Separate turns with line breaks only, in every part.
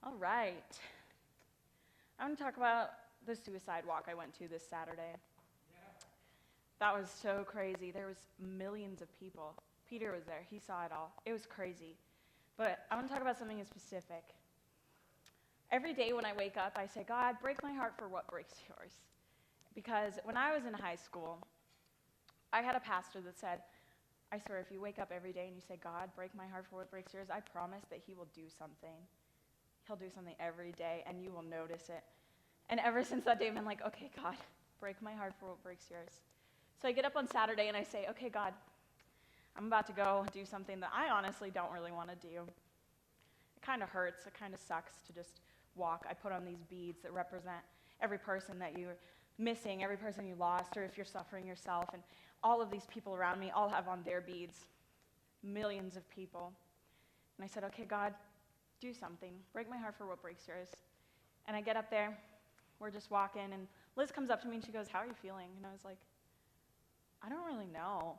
All right. I want to talk about the suicide walk I went to this Saturday. That was so crazy. There was millions of people. Peter was there. He saw it all. It was crazy. But I want to talk about something specific. Every day when I wake up, I say, God, break my heart for what breaks yours. Because when I was in high school, I had a pastor that said, I swear, if you wake up every day and you say, God, break my heart for what breaks yours, I promise that he will do something. He'll do something every day, and you will notice it. And ever since that day, I've been like, okay, God, break my heart for what breaks yours. So I get up on Saturday, and I say, okay, God, I'm about to go do something that I honestly don't really want to do. It kind of hurts. It kind of sucks to just walk. I put on these beads that represent every person that you're missing, every person you lost, or if you're suffering yourself. And all of these people around me all have on their beads, millions of people. And I said, okay, God, do something. Break my heart for what breaks yours. And I get up there. We're just walking, and Liz comes up to me, and she goes, how are you feeling? And I was like, I don't really know.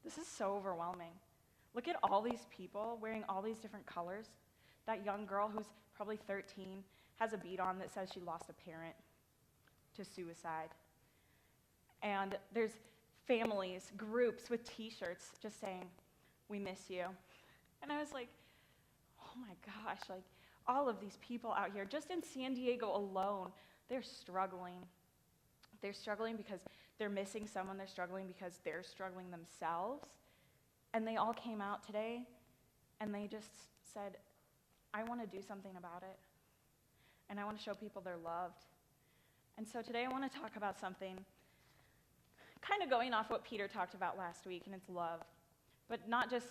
This is so overwhelming. Look at all these people wearing all these different colors. That young girl who's probably 13 has a bead on that says she lost a parent to suicide. And there's families, groups with T-shirts just saying, we miss you. And I was like, oh my gosh, like all of these people out here, just in San Diego alone, they're struggling. They're struggling because they're missing someone. They're struggling because they're struggling themselves. And they all came out today, and they just said, I want to do something about it. And I want to show people they're loved. And so today I want to talk about something kind of going off what Peter talked about last week, and it's love. But not just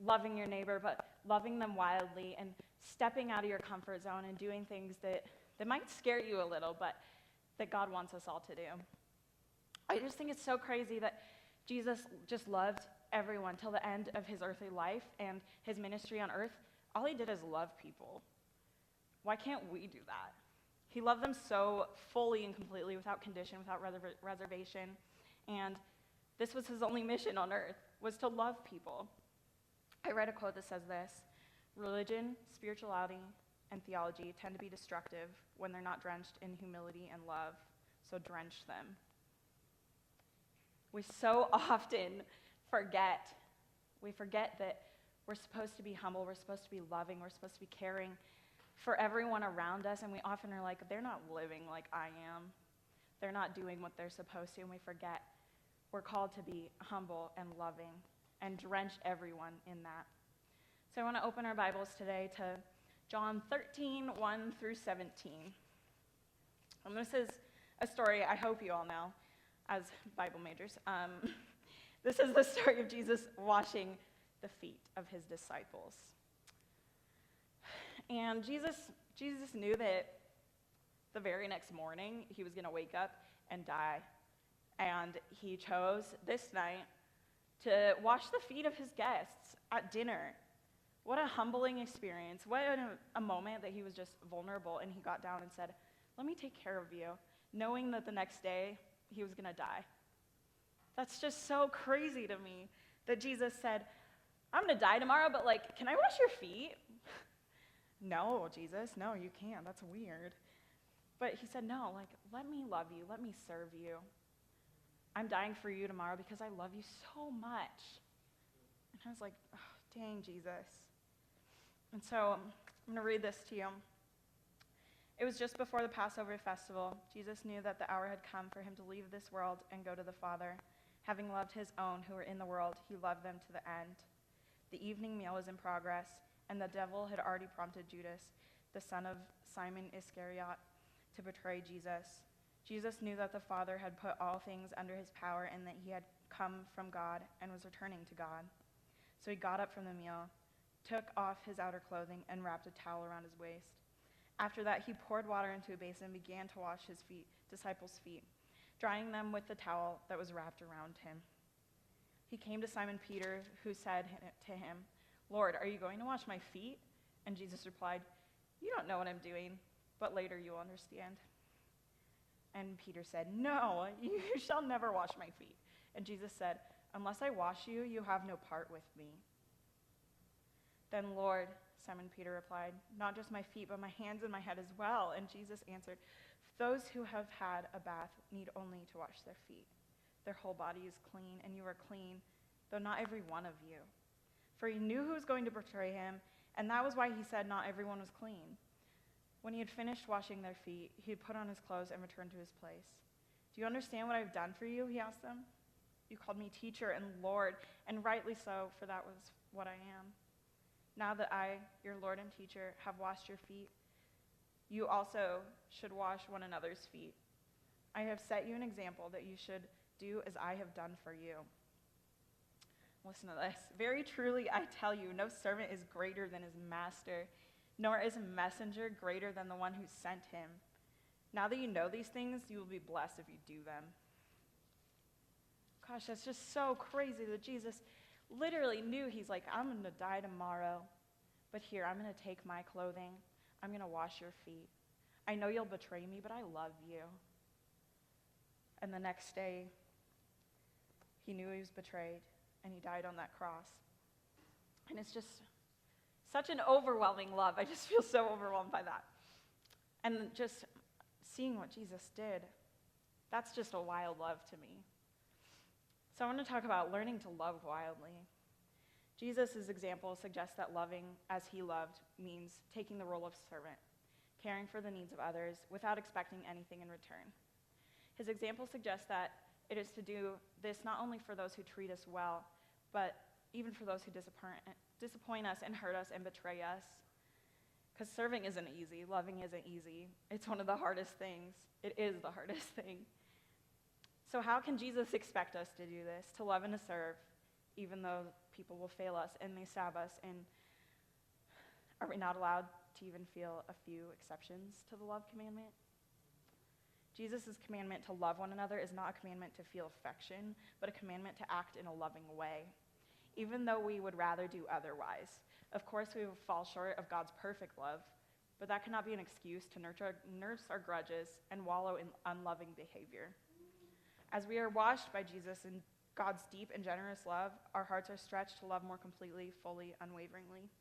loving your neighbor, but loving them wildly and stepping out of your comfort zone and doing things that might scare you a little, but that God wants us all to do. I just think it's so crazy that Jesus just loved everyone till the end of his earthly life and his ministry on earth. All he did is love people. Why can't we do that? He loved them so fully and completely, without condition, without reservation. And this was his only mission on earth, was to love people. I read a quote that says this: religion, spirituality, and theology tend to be destructive when they're not drenched in humility and love, so drench them. We so often forget. We forget that we're supposed to be humble, we're supposed to be loving, we're supposed to be caring for everyone around us, and we often are like, they're not living like I am. They're not doing what they're supposed to, and we forget we're called to be humble and loving and drench everyone in that. So I want to open our Bibles today to John 13, 1 through 17. And this is a story I hope you all know as Bible majors. This is the story of Jesus washing the feet of his disciples. And Jesus knew that the very next morning he was going to wake up and die. And he chose this night to wash the feet of his guests at dinner. What a humbling experience. What a moment that he was just vulnerable, and he got down and said, let me take care of you, knowing that the next day he was going to die. That's just so crazy to me that Jesus said, I'm going to die tomorrow, but can I wash your feet? No, Jesus, no, you can't. That's weird. But he said, no, let me love you. Let me serve you. I'm dying for you tomorrow because I love you so much. And I was like, oh, dang, Jesus. And so I'm going to read this to you. It was just before the Passover festival. Jesus knew that the hour had come for him to leave this world and go to the Father. Having loved his own who were in the world, he loved them to the end. The evening meal was in progress, and the devil had already prompted Judas, the son of Simon Iscariot, to betray Jesus. Jesus knew that the Father had put all things under his power and that he had come from God and was returning to God. So he got up from the meal, took off his outer clothing, and wrapped a towel around his waist. After that, he poured water into a basin and began to wash his disciples' feet, drying them with the towel that was wrapped around him. He came to Simon Peter, who said to him, Lord, are you going to wash my feet? And Jesus replied, you don't know what I'm doing, but later you'll understand. And Peter said, no, you shall never wash my feet. And Jesus said, unless I wash you, you have no part with me. Then, Lord, Simon Peter replied, not just my feet, but my hands and my head as well. And Jesus answered, those who have had a bath need only to wash their feet. Their whole body is clean, and you are clean, though not every one of you. For he knew who was going to betray him, and that was why he said not everyone was clean. When he had finished washing their feet, he had put on his clothes and returned to his place. Do you understand what I've done for you? He asked them. You called me teacher and Lord, and rightly so, for that was what I am. Now that I, your Lord and teacher, have washed your feet, you also should wash one another's feet. I have set you an example that you should do as I have done for you. Listen to this. Very truly, I tell you, no servant is greater than his master, nor is a messenger greater than the one who sent him. Now that you know these things, you will be blessed if you do them. Gosh, that's just so crazy that Jesus literally knew. He's like, I'm going to die tomorrow, but here, I'm going to take my clothing. I'm going to wash your feet. I know you'll betray me, but I love you. And the next day, he knew he was betrayed, and he died on that cross. And it's just such an overwhelming love. I just feel so overwhelmed by that. And just seeing what Jesus did, that's just a wild love to me. So I want to talk about learning to love wildly. Jesus' example suggests that loving as he loved means taking the role of servant, caring for the needs of others without expecting anything in return. His example suggests that it is to do this not only for those who treat us well, but even for those who disappoint us and hurt us and betray us. Because serving isn't easy, loving isn't easy. It's one of the hardest things. It is the hardest thing. So how can Jesus expect us to do this, to love and to serve, even though people will fail us and they stab us? And are we not allowed to even feel a few exceptions to the love commandment? Jesus' commandment to love one another is not a commandment to feel affection, but a commandment to act in a loving way, even though we would rather do otherwise. Of course, we will fall short of God's perfect love, but that cannot be an excuse to nurse our grudges and wallow in unloving behavior. As we are washed by Jesus in God's deep and generous love, our hearts are stretched to love more completely, fully, unwaveringly.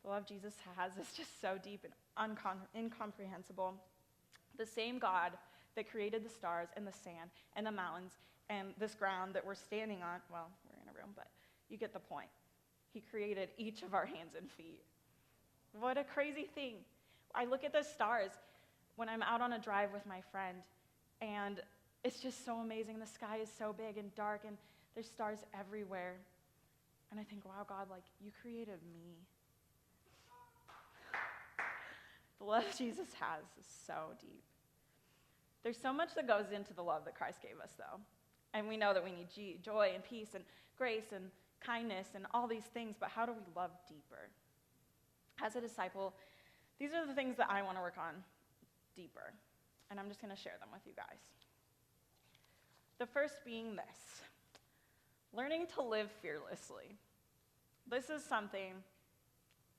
The love Jesus has is just so deep and incomprehensible. The same God that created the stars and the sand and the mountains and this ground that we're standing on, well, we're in a room, but you get the point. He created each of our hands and feet. What a crazy thing. I look at the stars when I'm out on a drive with my friend, and it's just so amazing. The sky is so big and dark, and there's stars everywhere. And I think, wow, God, like, you created me. The love Jesus has is so deep. There's so much that goes into the love that Christ gave us, though. And we know that we need joy and peace and grace and kindness and all these things, but how do we love deeper? As a disciple, these are the things that I want to work on deeper, and I'm just going to share them with you guys. The first being this: learning to live fearlessly. This is something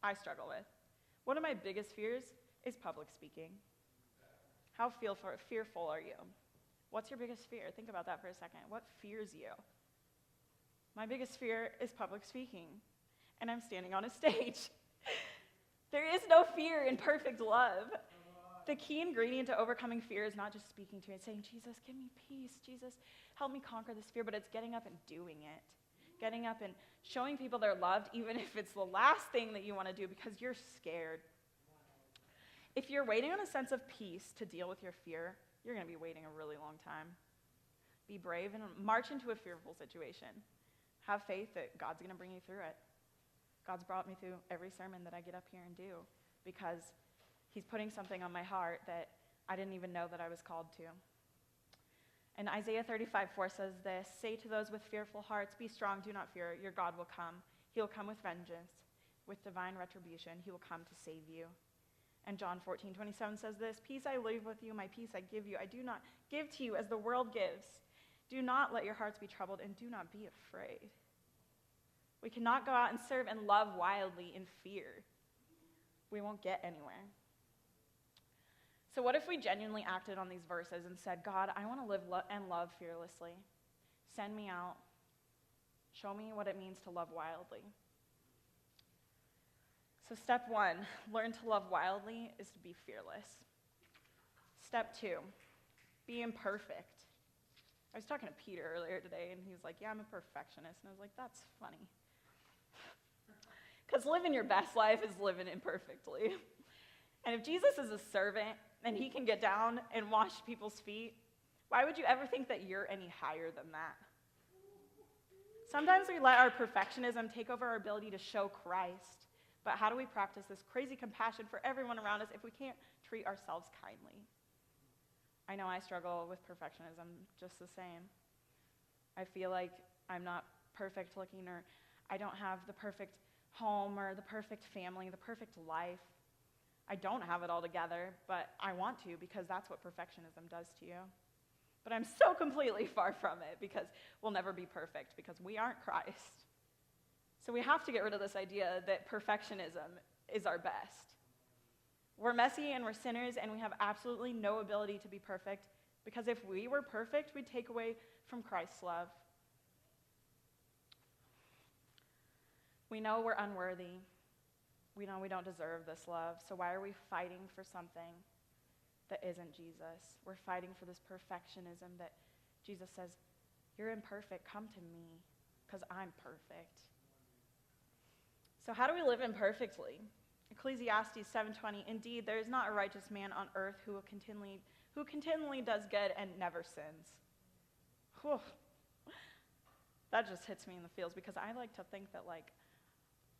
I struggle with. One of my biggest fears is public speaking. How fearful are you? What's your biggest fear? Think about that for a second. What fears you? My biggest fear is public speaking, and I'm standing on a stage. There is no fear in perfect love. The key ingredient to overcoming fear is not just speaking to it, saying, Jesus, give me peace. Jesus, help me conquer this fear, but it's getting up and doing it. Getting up and showing people they're loved, even if it's the last thing that you want to do because you're scared. If you're waiting on a sense of peace to deal with your fear, you're going to be waiting a really long time. Be brave and march into a fearful situation. Have faith that God's going to bring you through it. God's brought me through every sermon that I get up here and do because he's putting something on my heart that I didn't even know that I was called to. And Isaiah 35:4 says this: say to those with fearful hearts, be strong, do not fear, your God will come. He will come with vengeance, with divine retribution. He will come to save you. And John 14:27 says this: peace I leave with you, my peace I give you. I do not give to you as the world gives. Do not let your hearts be troubled, and do not be afraid. We cannot go out and serve and love wildly in fear. We won't get anywhere. So what if we genuinely acted on these verses and said, God, I want to live and love fearlessly. Send me out. Show me what it means to love wildly. So step 1, learn to love wildly, is to be fearless. Step 2, be imperfect. I was talking to Peter earlier today, and he was like, yeah, I'm a perfectionist. And I was like, that's funny. Because living your best life is living imperfectly. And if Jesus is a servant, and he can get down and wash people's feet, why would you ever think that you're any higher than that? Sometimes we let our perfectionism take over our ability to show Christ. But how do we practice this crazy compassion for everyone around us if we can't treat ourselves kindly? I know I struggle with perfectionism just the same. I feel like I'm not perfect looking, or I don't have the perfect home or the perfect family, the perfect life. I don't have it all together, but I want to, because that's what perfectionism does to you. But I'm so completely far from it, because we'll never be perfect, because we aren't Christ. So we have to get rid of this idea that perfectionism is our best. We're messy and we're sinners, and we have absolutely no ability to be perfect, because if we were perfect, we'd take away from Christ's love. We know we're unworthy. We know we don't deserve this love, so why are we fighting for something that isn't Jesus? We're fighting for this perfectionism that Jesus says, you're imperfect, come to me, because I'm perfect. So how do we live imperfectly? Ecclesiastes 7:20, indeed, there is not a righteous man on earth who continually does good and never sins. Whew. That just hits me in the feels, because I like to think that, like,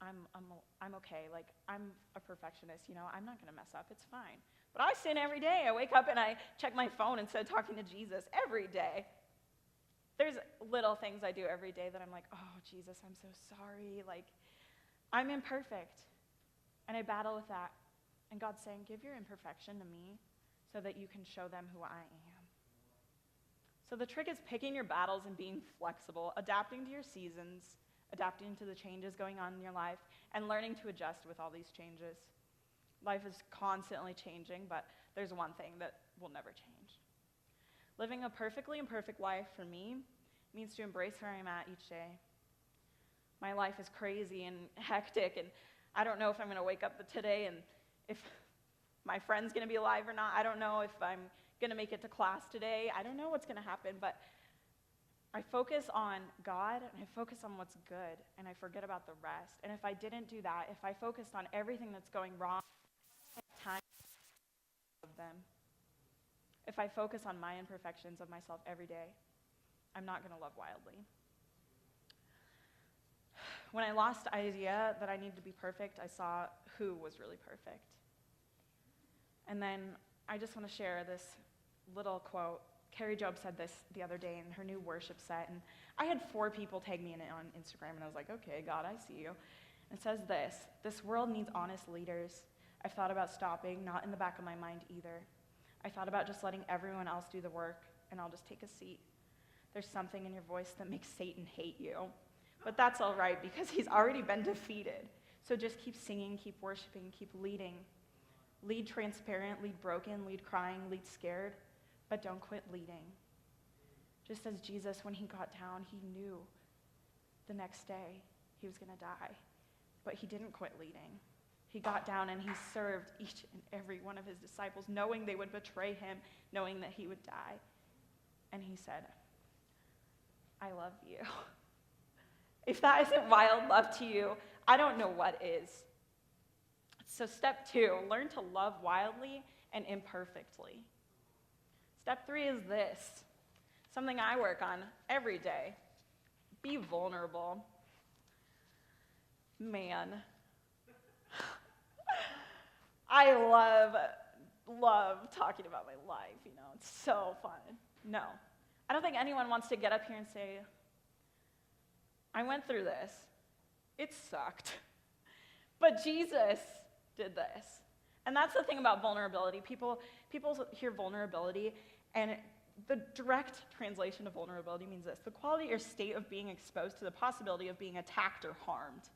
I'm okay. Like, I'm a perfectionist, I'm not going to mess up. It's fine. But I sin every day. I wake up and I check my phone instead of talking to Jesus every day. There's little things I do every day that I'm like, oh, Jesus, I'm so sorry. Like, I'm imperfect. And I battle with that. And God's saying, give your imperfection to me so that you can show them who I am. So the trick is picking your battles and being flexible, adapting to your seasons, adapting to the changes going on in your life, and learning to adjust with all these changes. Life is constantly changing, but there's one thing that will never change. Living a perfectly imperfect life for me means to embrace where I'm at each day. My life is crazy and hectic, and I don't know if I'm going to wake up today and if my friend's going to be alive or not. I don't know if I'm going to make it to class today. I don't know what's going to happen, but I focus on God, and I focus on what's good, and I forget about the rest. And if I didn't do that, if I focused on everything that's going wrong, time of them. If I focus on my imperfections of myself every day, I'm not going to love wildly. When I lost the idea that I needed to be perfect, I saw who was really perfect. And then I just want to share this little quote. Carrie Job said this the other day in her new worship set, and I had 4 people tag me in it on Instagram, and I was like, okay, God, I see you. It says this world needs honest leaders. I've thought about stopping, not in the back of my mind either. I thought about just letting everyone else do the work, and I'll just take a seat. There's something in your voice that makes Satan hate you. But that's all right, because he's already been defeated. So just keep singing, keep worshiping, keep leading. Lead transparent, lead broken, lead crying, lead scared, but don't quit leading. Just as Jesus, when he got down, he knew the next day he was going to die, but he didn't quit leading. He got down and he served each and every one of his disciples, knowing they would betray him, knowing that he would die. And he said, I love you. If that isn't wild love to you, I don't know what is. So step 2, learn to love wildly and imperfectly. Step 3 is this, something I work on every day. Be vulnerable. Man, I love talking about my life, it's so fun. No, I don't think anyone wants to get up here and say, I went through this. It sucked. But Jesus did this. And that's the thing about vulnerability. People hear vulnerability, and the direct translation of vulnerability means this: the quality or state of being exposed to the possibility of being attacked or harmed.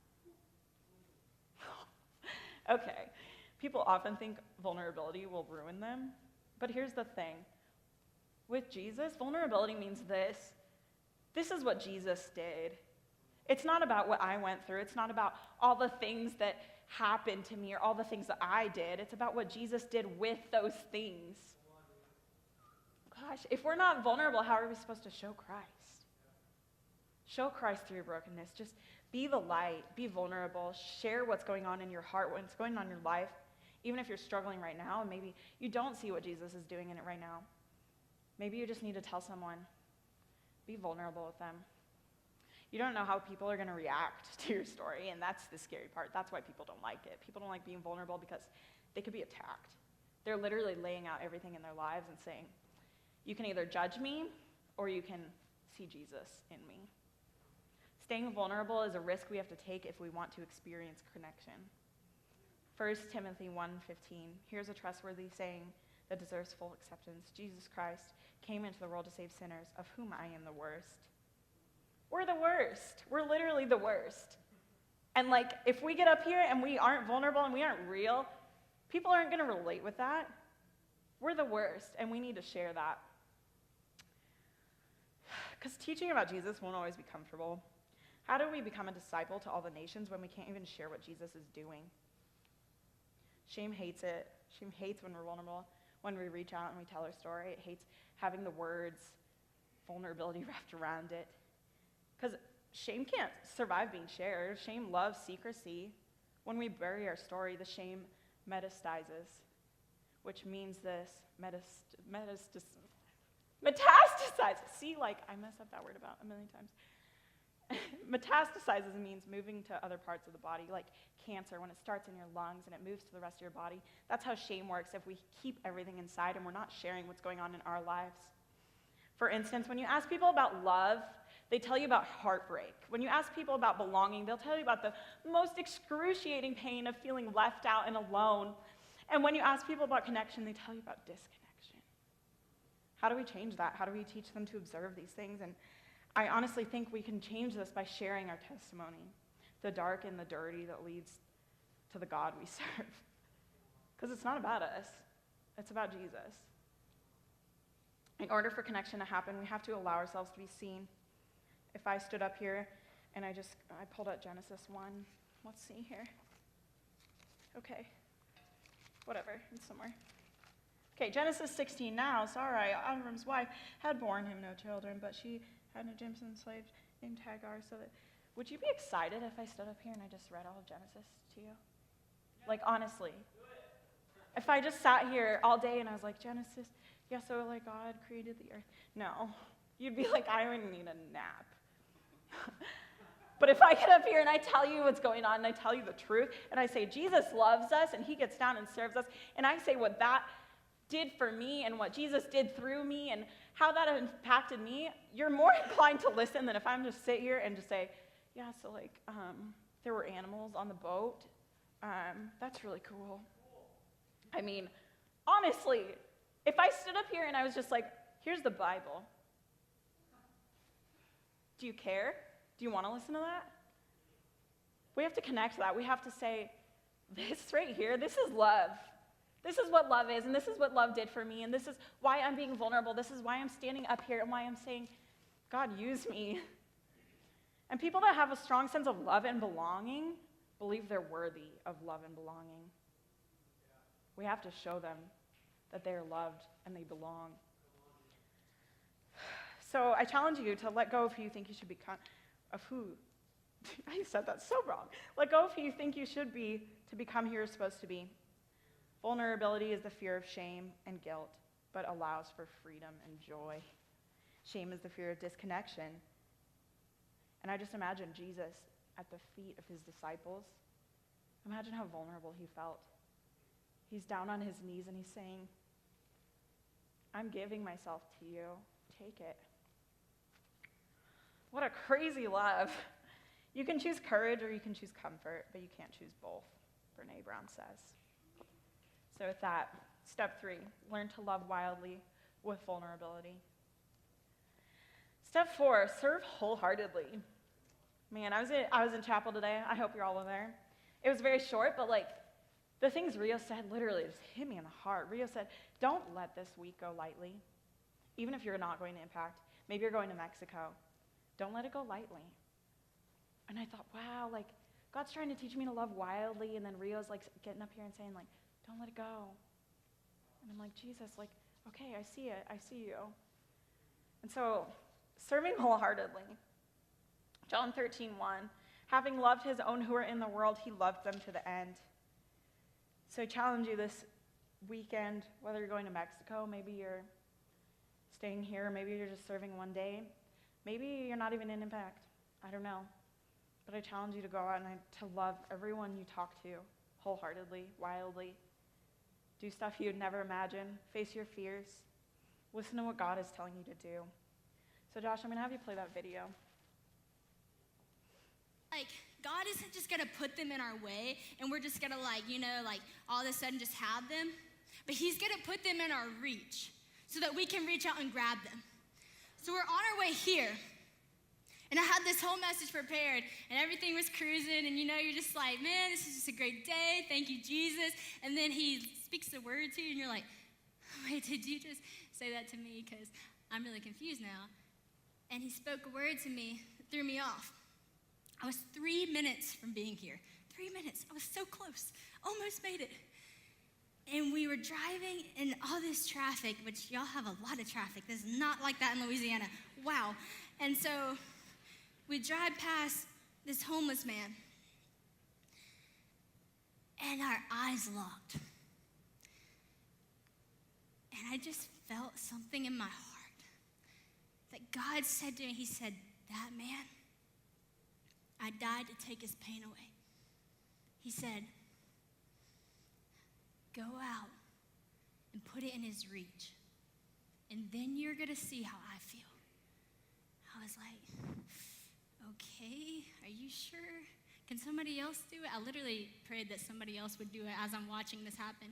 Okay, people often think vulnerability will ruin them, but here's the thing. With Jesus, vulnerability means this. This is what Jesus did. It's not about what I went through. It's not about all the things that happened to me or all the things that I did. It's about what Jesus did with those things. Gosh, if we're not vulnerable, how are we supposed to show Christ? Show Christ through your brokenness. Just be the light. Be vulnerable. Share what's going on in your heart, what's going on in your life. Even if you're struggling right now and maybe you don't see what Jesus is doing in it right now. Maybe you just need to tell someone. Be vulnerable with them. You don't know how people are going to react to your story, and that's the scary part. That's why people don't like it. People don't like being vulnerable because they could be attacked. They're literally laying out everything in their lives and saying, you can either judge me or you can see Jesus in me. Staying vulnerable is a risk we have to take if we want to experience connection. 1 Timothy 1:15, here's a trustworthy saying that deserves full acceptance. Jesus Christ came into the world to save sinners, of whom I am the worst. We're the worst. We're literally the worst. And if we get up here and we aren't vulnerable and we aren't real, people aren't going to relate with that. We're the worst, and we need to share that. Because teaching about Jesus won't always be comfortable. How do we become a disciple to all the nations when we can't even share what Jesus is doing? Shame hates it. Shame hates when we're vulnerable, when we reach out and we tell our story. It hates having the words vulnerability wrapped around it. Because shame can't survive being shared. Shame loves secrecy. When we bury our story, the shame metastasizes, which means this, metastasizes. See, I mess up that word about a million times. Metastasizes means moving to other parts of the body, like cancer, when it starts in your lungs and it moves to the rest of your body. That's how shame works if we keep everything inside and we're not sharing what's going on in our lives. For instance, when you ask people about love, they tell you about heartbreak. When you ask people about belonging, they'll tell you about the most excruciating pain of feeling left out and alone. And when you ask people about connection, they tell you about disconnection. How do we change that? How do we teach them to observe these things? And I honestly think we can change this by sharing our testimony, the dark and the dirty that leads to the God we serve. Because it's not about us. It's about Jesus. In order for connection to happen, we have to allow ourselves to be seen. If I stood up here and I pulled out Genesis 1. Let's see here. Okay. Whatever. It's somewhere. Okay, Genesis 16. Now, Sarai, Abram's wife, had borne him no children, but she had an Egyptian slave named Hagar. Would you be excited if I stood up here and I just read all of Genesis to you? Honestly. If I just sat here all day and I was like, Genesis, yeah, so God created the earth. No. You'd be like, I would need a nap. But if I get up here and I tell you what's going on and I tell you the truth and I say Jesus loves us and he gets down and serves us and I say what that did for me and what Jesus did through me and how that impacted me, you're more inclined to listen than if I'm just sit here and just say, yeah, so there were animals on the boat. That's really cool. I mean, honestly, if I stood up here and I was just like, here's the Bible. Do you care? Do you want to listen to that? We have to connect that. We have to say, this right here, this is love. This is what love is, and this is what love did for me, and this is why I'm being vulnerable. This is why I'm standing up here and why I'm saying, God, use me. And people that have a strong sense of love and belonging believe they're worthy of love and belonging. We have to show them that they are loved and they belong. So I challenge you to let go of who you think you should become, I said that so wrong. Let go of who you think you should be to become who you're supposed to be. Vulnerability is the fear of shame and guilt, but allows for freedom and joy. Shame is the fear of disconnection. And I just imagine Jesus at the feet of his disciples. Imagine how vulnerable he felt. He's down on his knees and he's saying, I'm giving myself to you. Take it. What a crazy love. You can choose courage or you can choose comfort, but you can't choose both, Brene Brown says. So with that, step 3, learn to love wildly with vulnerability. Step 4, serve wholeheartedly. Man, I was in chapel today. I hope you're all there. It was very short, but the things Rio said literally just hit me in the heart. Rio said, don't let this week go lightly. Even if you're not going to Impact, maybe you're going to Mexico. Don't let it go lightly. And I thought, wow, like, God's trying to teach me to love wildly, and then Rio's like getting up here and saying, like, don't let it go. And I'm like, Jesus, like, okay, I see it. I see you. And so, serving wholeheartedly. John 13:1, having loved his own who are in the world, he loved them to the end. So I challenge you this weekend, whether you're going to Mexico, maybe you're staying here, maybe you're just serving one day, maybe you're not even in Impact. I don't know. But I challenge you to go out and to love everyone you talk to wholeheartedly, wildly. Do stuff you'd never imagine. Face your fears. Listen to what God is telling you to do. So Josh, I'm going to have you play that video.
Like, God isn't just going to put them in our way and we're just going to all of a sudden just have them. But he's going to put them in our reach so that we can reach out and grab them. So we're on our way here. And I had this whole message prepared, and everything was cruising, and you're just like, man, this is just a great day. Thank you, Jesus. And then he speaks a word to you, and you're like, wait, did you just say that to me? Because I'm really confused now. And he spoke a word to me that threw me off. I was 3 minutes from being here. 3 minutes. I was so close. Almost made it. And we were driving in all this traffic, which y'all have a lot of traffic. This is not like that in Louisiana. Wow. And so we drive past this homeless man, and our eyes locked. And I just felt something in my heart that God said to me. He said, that man, I died to take his pain away. He said, go out and put it in his reach, and then you're going to see how I feel. I was like, okay, are you sure? Can somebody else do it? I literally prayed that somebody else would do it as I'm watching this happen.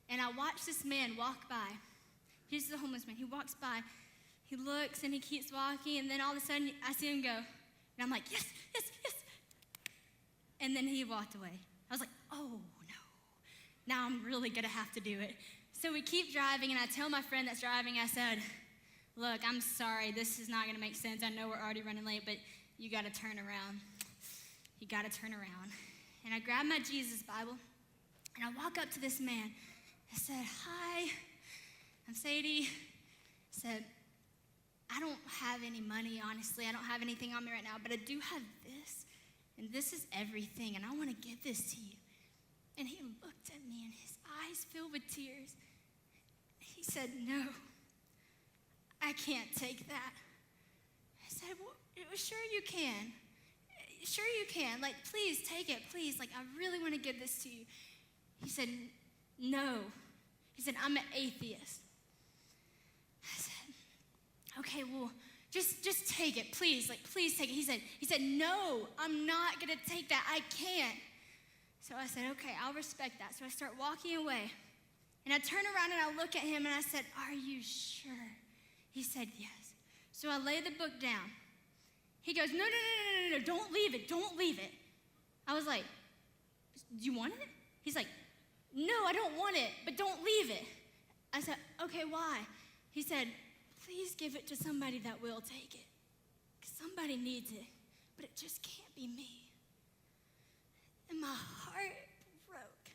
And I watched this man walk by. Here's the homeless man. He walks by. He looks and he keeps walking. And then all of a sudden, I see him go. And I'm like, yes, yes, yes. And then he walked away. I was like, oh, no. Now I'm really going to have to do it. So we keep driving. And I tell my friend that's driving, I said, look, I'm sorry. This is not going to make sense. I know we're already running late, but you got to turn around. You got to turn around. And I grabbed my Jesus Bible, and I walk up to this man. I said, hi, I'm Sadie. I said, I don't have any money, honestly. I don't have anything on me right now, but I do have this, and this is everything, and I want to give this to you. And he looked at me, and his eyes filled with tears. He said, no, I can't take that. I said, well, sure you can. Sure you can. Like, please take it, please. Like, I really want to give this to you. He said, no. He said, I'm an atheist. I said, okay, well, just take it, please. Like, please take it. He said, no, I'm not going to take that. I can't. So I said, okay, I'll respect that. So I start walking away. And I turn around and I look at him and I said, are you sure? He said, yes. So I lay the book down. He goes, no, don't leave it, don't leave it. I was like, do you want it? He's like, no, I don't want it, but don't leave it. I said, okay, why? He said, please give it to somebody that will take it. Because somebody needs it, but it just can't be me. And my heart broke.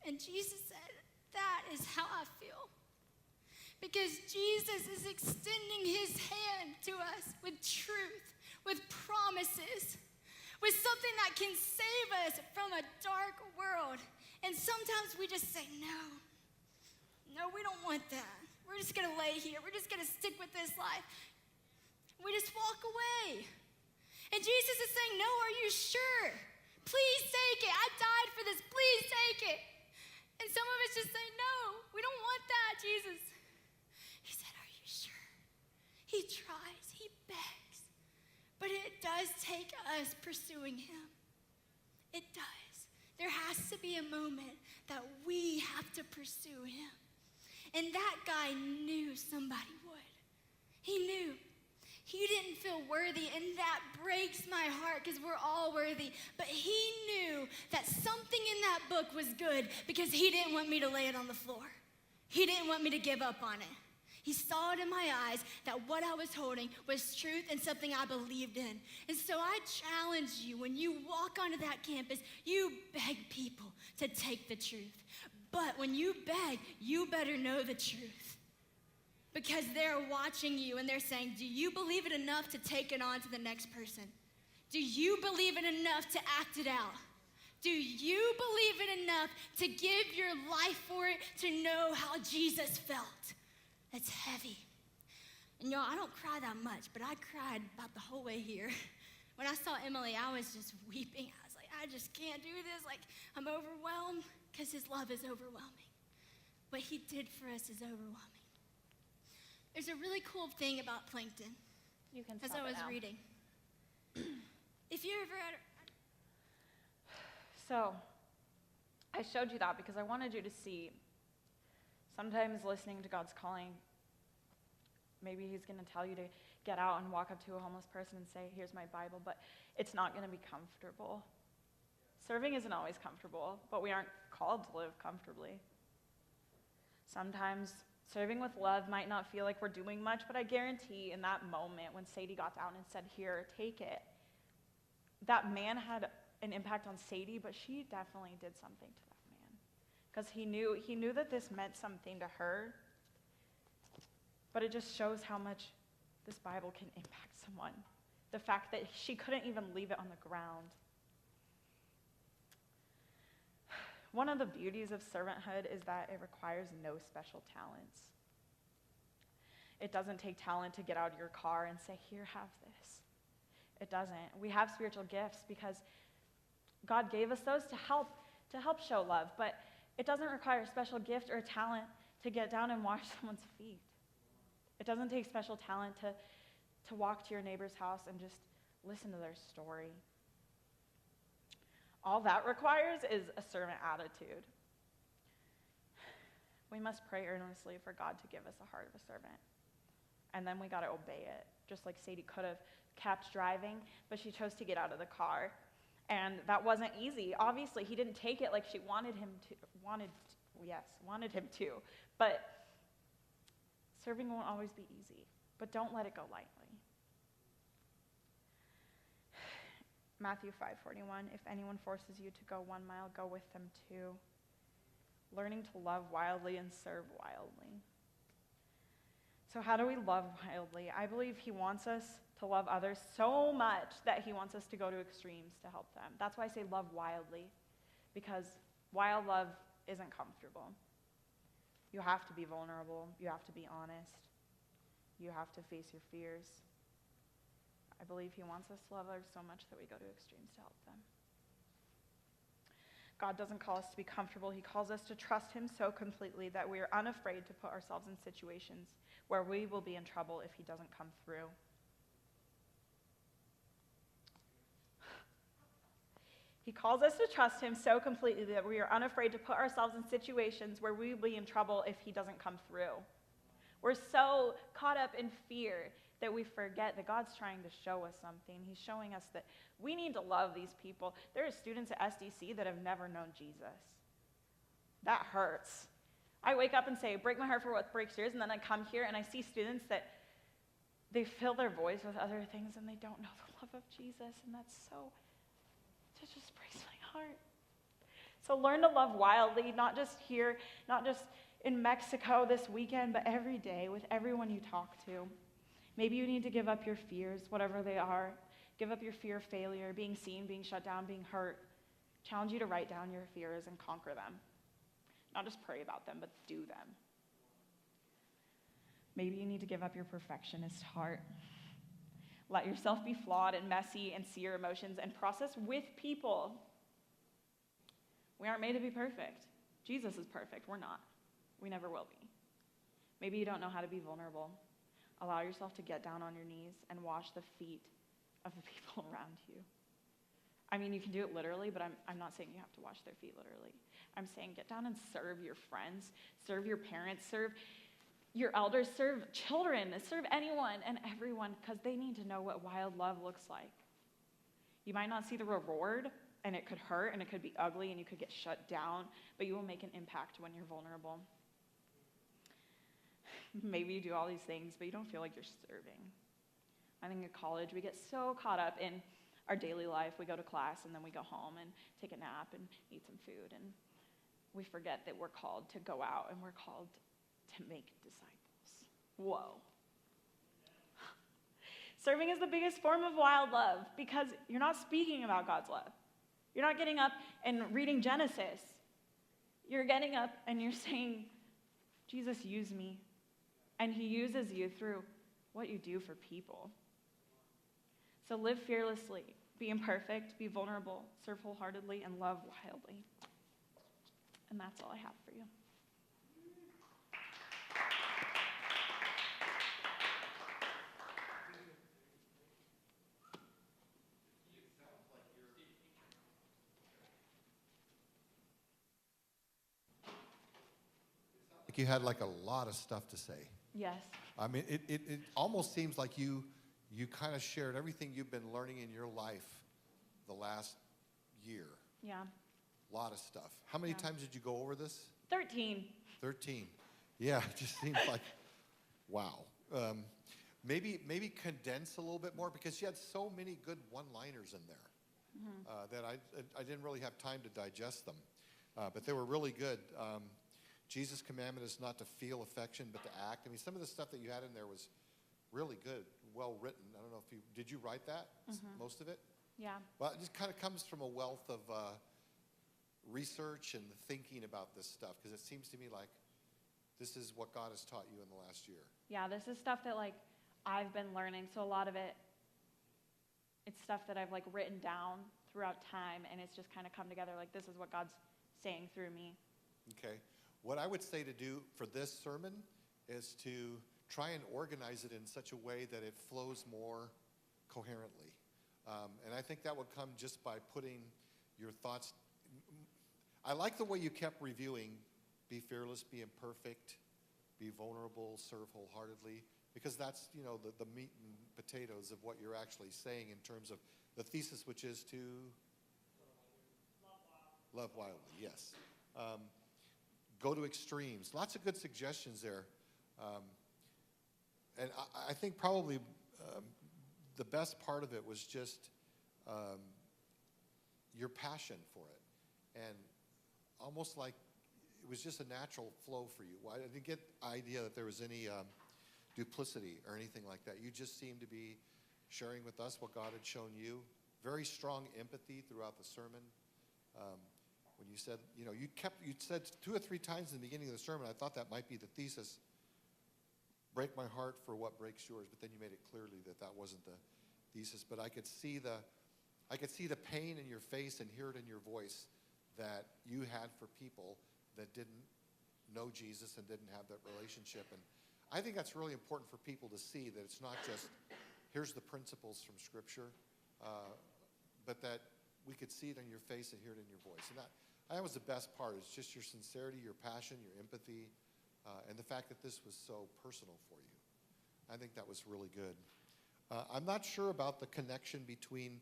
And Jesus said, that is how I feel. Because Jesus is extending his hand to us with truth, with promises, with something that can save us from a dark world. And sometimes we just say, no, we don't want that. We're just going to lay here. We're just going to stick with this life. We just walk away. And Jesus is saying, no, are you sure? Please take it. I died for this. Please take it. And some of us just say, no, we don't want that, Jesus. He said, are you sure? He tries, he begs, but it does take us pursuing him. It does. There has to be a moment that we have to pursue him. And that guy knew somebody would. He knew. He didn't feel worthy, and that breaks my heart because we're all worthy. But he knew that something in that book was good because he didn't want me to lay it on the floor. He didn't want me to give up on it. He saw it in my eyes that what I was holding was truth and something I believed in. And so I challenge you, when you walk onto that campus, you beg people to take the truth. But when you beg, you better know the truth. Because they're watching you and they're saying, do you believe it enough to take it on to the next person? Do you believe it enough to act it out? Do you believe it enough to give your life for it, to know how Jesus felt? That's heavy. And y'all, I don't cry that much, but I cried about the whole way here. When I saw Emily, I was just weeping. I was like, I just can't do this. Like, I'm overwhelmed, because his love is overwhelming. What he did for us is overwhelming. There's a really cool thing about plankton.
You can
as
stop
I was
it now.
reading. If you ever had
So, I showed you that because I wanted you to see, sometimes listening to God's calling, maybe he's going to tell you to get out and walk up to a homeless person and say, here's my Bible, but it's not going to be comfortable. Serving isn't always comfortable, but we aren't called to live comfortably. Sometimes serving with love might not feel like we're doing much, but I guarantee in that moment when Sadie got down and said, here, take it, that man had an impact on Sadie, but she definitely did something to that man. Because he knew that this meant something to her, but it just shows how much this Bible can impact someone. The fact that she couldn't even leave it on the ground. One of the beauties of servanthood is that it requires no special talents. It doesn't take talent to get out of your car and say, here, have this. It doesn't. We have spiritual gifts because God gave us those to help show love, but it doesn't require a special gift or a talent to get down and wash someone's feet. It doesn't take special talent to walk to your neighbor's house and just listen to their story. All that requires is a servant attitude. We must pray earnestly for God to give us a heart of a servant. And then we got to obey it. Just like Sadie could have kept driving, but she chose to get out of the car. And that wasn't easy. Obviously, he didn't take it like she wanted him to. But serving won't always be easy. But don't let it go lightly. Matthew 5:41, if anyone forces you to go 1 mile, go with them 2. Learning to love wildly and serve wildly. So how do we love wildly? I believe he wants us to love others so much that he wants us to go to extremes to help them. That's why I say love wildly, because wild love isn't comfortable. You have to be vulnerable. You have to be honest. You have to face your fears. I believe he wants us to love others so much that we go to extremes to help them. God doesn't call us to be comfortable. He calls us to trust him so completely that we are unafraid to put ourselves in situations where we will be in trouble if he doesn't come through. He calls us to trust him so completely that we are unafraid to put ourselves in situations where we will be in trouble if he doesn't come through. We're so caught up in fear that we forget that God's trying to show us something. He's showing us that we need to love these people. There are students at SDC that have never known Jesus. That hurts. I wake up and say, break my heart for what breaks yours, and then I come here and I see students that they fill their voice with other things and they don't know the love of Jesus, and that's so, it just breaks my heart. So learn to love wildly, not just here, not just in Mexico this weekend, but every day with everyone you talk to. Maybe you need to give up your fears, whatever they are. Give up your fear of failure, being seen, being shut down, being hurt. Challenge you to write down your fears and conquer them. Not just pray about them, but do them. Maybe you need to give up your perfectionist heart. Let yourself be flawed and messy and see your emotions and process with people. We aren't made to be perfect. Jesus is perfect. We're not. We never will be. Maybe you don't know how to be vulnerable. Allow yourself to get down on your knees and wash the feet of the people around you. I mean, you can do it literally, but I'm not saying you have to wash their feet literally. I'm saying get down and serve your friends, serve your parents, serve your elders, serve children, serve anyone and everyone, because they need to know what wild love looks like. You might not see the reward, and it could hurt, and it could be ugly, and you could get shut down, but you will make an impact when you're vulnerable. maybe you do all these things, but you don't feel like you're serving. I think at college, we get so caught up in our daily life. We go to class, and then we go home and take a nap and eat some food, and we forget that we're called to go out, and we're called to make disciples. Whoa. Serving is the biggest form of wild love because you're not speaking about God's love. You're not getting up and reading Genesis. You're getting up and you're saying, Jesus, use me. And he uses you through what you do for people. So live fearlessly, be imperfect, be vulnerable, serve wholeheartedly, and love wildly. And that's all I have for you.
You had like a lot of stuff to say.
Yes.
I mean, it almost seems like you kind of shared everything you've been learning in your life the last year.
Yeah.
A lot of stuff. How many times did you go over this?
13.
13. Yeah, it just seems like, wow. Maybe condense a little bit more because you had so many good one-liners in there that I didn't really have time to digest them. But they were really good. Jesus' commandment is not to feel affection, but to act. I mean, some of the stuff that you had in there was really good, well written. I don't know if did you write that, most of it?
Yeah.
Well, it just kind of comes from a wealth of research and thinking about this stuff, because it seems to me like this is what God has taught you in the last year.
Yeah, this is stuff that, like, I've been learning. So a lot of it, it's stuff that I've, like, written down throughout time, and it's just kind of come together like, this is what God's saying through me.
Okay. What I would say to do for this sermon is to try and organize it in such a way that it flows more coherently. And I think that would come just by putting your thoughts. I like the way you kept reviewing, be fearless, be imperfect, be vulnerable, serve wholeheartedly, because that's, the meat and potatoes of what you're actually saying in terms of the thesis, which is to love wildly, yes. Go to extremes. Lots of good suggestions there. And I think probably the best part of it was just your passion for it. And almost like it was just a natural flow for you. I didn't get the idea that there was any duplicity or anything like that. You just seemed to be sharing with us what God had shown you. Very strong empathy throughout the sermon. When you said, you said 2 or 3 times in the beginning of the sermon, I thought that might be the thesis, break my heart for what breaks yours, but then you made it clearly that wasn't the thesis. But I could see the pain in your face and hear it in your voice that you had for people that didn't know Jesus and didn't have that relationship. And I think that's really important for people to see, that it's not just, here's the principles from Scripture, but that we could see it in your face and hear it in your voice. And that was the best part. It's just your sincerity, your passion, your empathy, and the fact that this was so personal for you. I think that was really good. I'm not sure about the connection between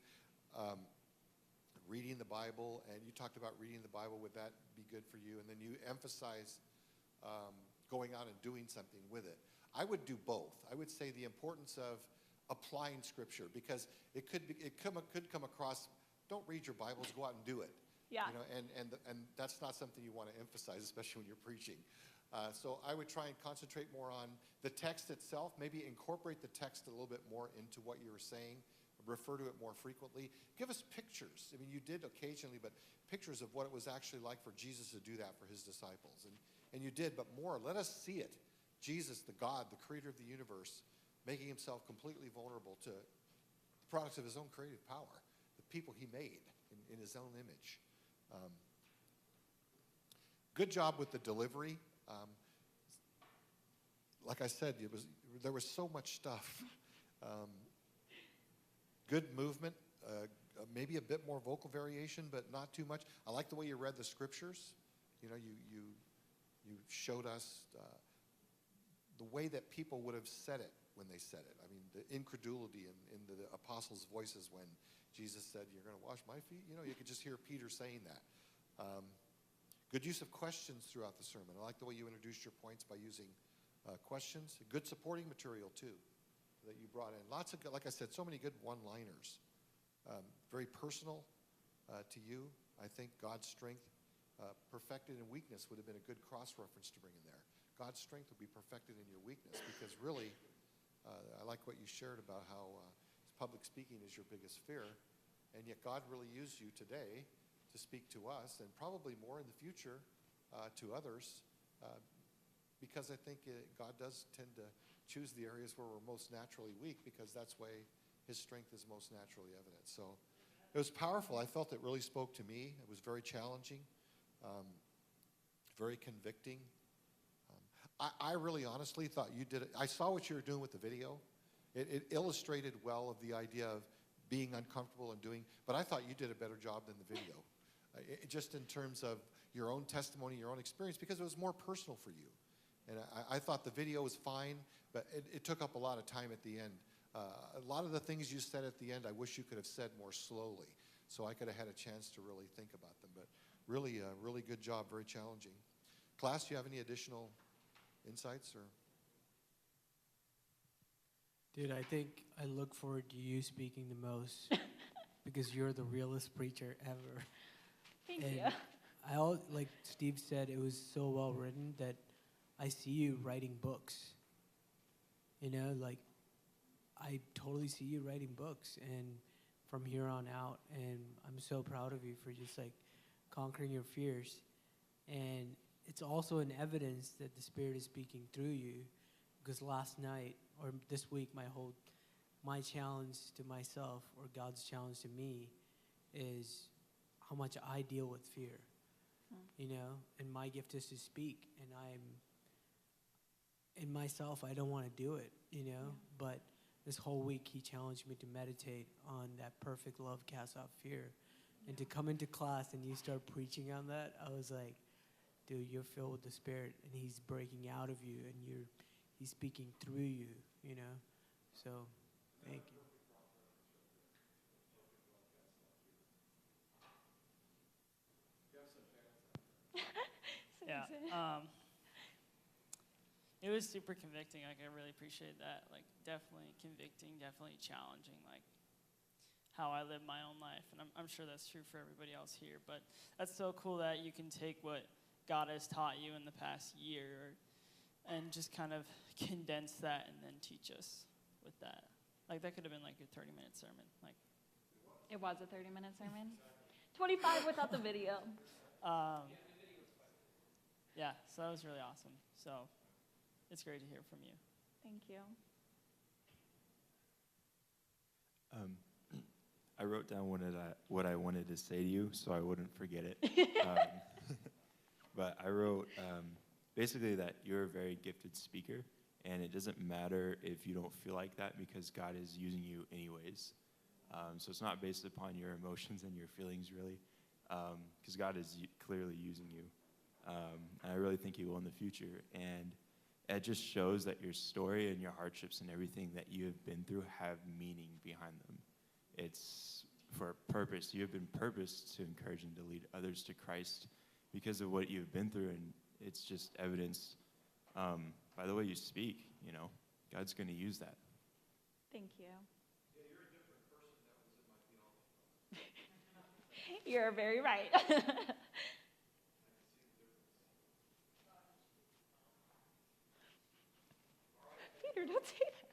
reading the Bible, and you talked about reading the Bible. Would that be good for you? And then you emphasize going out and doing something with it. I would do both. I would say the importance of applying Scripture, because it could come across, don't read your Bibles, go out and do it.
Yeah.
And that's not something you want to emphasize, especially when you're preaching. So I would try and concentrate more on the text itself, maybe incorporate the text a little bit more into what you were saying, refer to it more frequently. Give us pictures. I mean, you did occasionally, but pictures of what it was actually like for Jesus to do that for his disciples. And you did, but more, let us see it. Jesus, the God, the creator of the universe, making himself completely vulnerable to the products of his own creative power, the people he made in his own image. Good job with the delivery. Like I said, there was so much stuff. Good movement, maybe a bit more vocal variation, but not too much. I like the way you read the Scriptures. You showed us the way that people would have said it when they said it. I mean, the incredulity in the apostles' voices when Jesus said, "You're going to wash my feet?" You could just hear Peter saying that. Good use of questions throughout the sermon. I like the way you introduced your points by using questions. Good supporting material, too, that you brought in. Lots of, like I said, so many good one-liners. Very personal to you. I think God's strength perfected in weakness would have been a good cross-reference to bring in there. God's strength will be perfected in your weakness, because really, I like what you shared about how public speaking is your biggest fear, and yet God really used you today to speak to us, and probably more in the future to others, because I think God does tend to choose the areas where we're most naturally weak, because that's why his strength is most naturally evident. So it was powerful. I felt it really spoke to me. It was very challenging, very convicting. I really honestly thought you did it. I saw what you were doing with the video. It illustrated well of the idea of being uncomfortable and doing, but I thought you did a better job than the video. Just in terms of your own testimony, your own experience, because it was more personal for you. And I thought the video was fine, but it took up a lot of time at the end. A lot of the things you said at the end, I wish you could have said more slowly, so I could have had a chance to really think about them. But really, really good job, very challenging. Class, do you have any additional insights? Or?
Dude, I think I look forward to you speaking the most because you're the realest preacher ever.
Thank
and
you.
Like Steve said, it was so well written that I see you writing books. You know, like I totally see you writing books, and from here on out, and I'm so proud of you for just like conquering your fears. And it's also an evidence that the Spirit is speaking through you, because last night or this week, my challenge to myself, or God's challenge to me, is how much I deal with fear. You know, and my gift is to speak, and in myself, I don't want to do it, you know, but this whole week he challenged me to meditate on that perfect love casts out fear. And to come into class and you start preaching on that, I was like, dude, you're filled with the Spirit, and he's breaking out of you, and he's speaking through you, you know. So, thank you.
Yeah. It was super convicting. Like, I really appreciate that. Like, definitely convicting, definitely challenging, like, how I live my own life. And I'm sure that's true for everybody else here. But that's so cool that you can take what God has taught you in the past year and just kind of condense that and then teach us with that. Like, that could have been, like, a 30-minute sermon. Like,
It was a 30-minute sermon. 25 without the video.
yeah, so that was really awesome. So it's great to hear from you.
Thank you.
I wrote down what I wanted to say to you so I wouldn't forget it. But I wrote basically that you're a very gifted speaker, and it doesn't matter if you don't feel like that, because God is using you anyways. So it's not based upon your emotions and your feelings, really, because God is clearly using you. And I really think he will in the future. And it just shows that your story and your hardships and everything that you have been through have meaning behind them. It's for a purpose. You have been purposed to encourage and to lead others to Christ because of what you've been through, and it's just evidence by the way you speak. You know, God's going to use that.
Thank you.
Yeah, you're a different person that was in my theology class.
You're very right. Peter, don't say that.